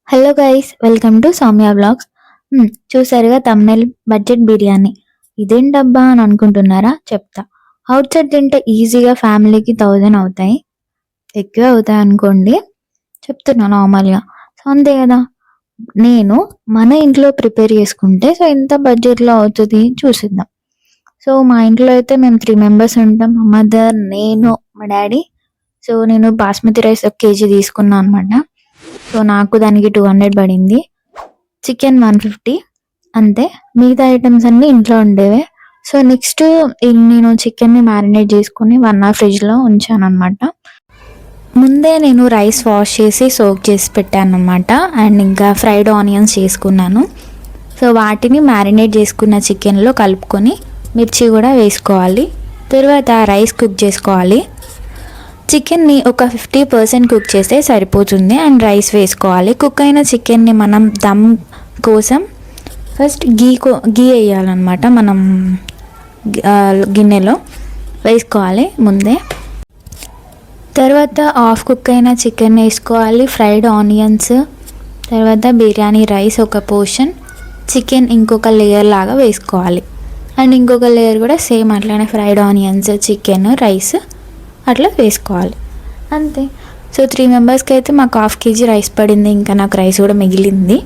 Hello guys, welcome to Soumya blogs. చూసారుగా thumbnail, budget biryani. ఇదేంటబ్బా అని అనుకుంటున్నారా? చెప్తా. అవుట్ సైడ్ తింటే ఈజీగా ఫ్యామిలీకి 1000 అవుతాయి, ఎక్కువ అవుతాయి అనుకోండి. చెప్తున్నా నార్మల్గా. సో అంతే కదా. నేను మన ఇంట్లో ప్రిపేర్ చేసుకుంటే సో ఎంత బడ్జెట్లో అవుతుంది చూసిద్దాం. సో మా ఇంట్లో అయితే మేము 3 మెంబర్స్ ఉంటాం. మా మదర్, నేను, మా డాడీ. సో నేను బాస్మతి రైస్ 1 kg తీసుకున్నాను అనమాట. సో నాకు దానికి 200 పడింది. చికెన్ 150, అంతే. మిగతా ఐటమ్స్ అన్నీ ఇంట్లో ఉండేవే. సో నెక్స్ట్ నేను చికెన్ని మ్యారినేట్ చేసుకుని 1 hour ఫ్రిడ్జ్లో ఉంచాను అనమాట. ముందే నేను రైస్ వాష్ చేసి సోక్ చేసి పెట్టాను అనమాట. అండ్ ఇంకా ఫ్రైడ్ ఆనియన్స్ చేసుకున్నాను. సో వాటిని మ్యారినేట్ చేసుకున్న చికెన్లో కలుపుకొని మిర్చి కూడా వేసుకోవాలి. తర్వాత రైస్ కుక్ చేసుకోవాలి. చికెన్ని ఒక 50% కుక్ చేస్తే సరిపోతుంది. అండ్ రైస్ వేసుకోవాలి. కుక్ అయిన చికెన్ని మనం దమ్ కోసం ఫస్ట్ గీ వేయాలన్నమాట. మనం గిన్నెలో వేసుకోవాలి ముందే. తర్వాత హాఫ్ కుక్ అయిన చికెన్ వేసుకోవాలి, ఫ్రైడ్ ఆనియన్స్, తర్వాత బిర్యానీ రైస్ ఒక పోర్షన్, చికెన్ ఇంకొక లేయర్ లాగా వేసుకోవాలి. అండ్ ఇంకొక లేయర్ కూడా సేమ్ అట్లానే ఫ్రైడ్ ఆనియన్స్, చికెన్, రైస్ అట్లా వేసుకోవాలి, అంతే. సో 3 మెంబర్స్కి అయితే మాకు 1/2 kg రైస్ పడింది. ఇంకా నాకు రైస్ కూడా మిగిలింది.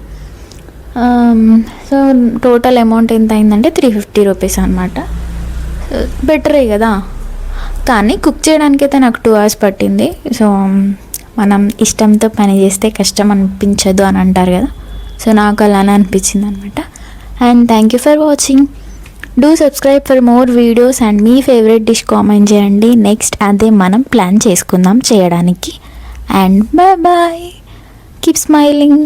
సో టోటల్ అమౌంట్ ఎంత అయిందంటే 350 రూపీస్ అనమాట. బెటరే కదా. కానీ కుక్ చేయడానికి అయితే నాకు 2 hours పట్టింది. సో మనం ఇష్టంతో పని చేస్తే కష్టం అనిపించదు అని అంటారు కదా. సో నాకు అలానే అనిపించింది అనమాట. And thank you for watching. Do subscribe for more videos. And మీ ఫేవరెట్ డిష్ కామెంట్ చేయండి. నెక్స్ట్ అదే మనం ప్లాన్ చేసుకుందాం చేయడానికి. And bye bye, keep smiling.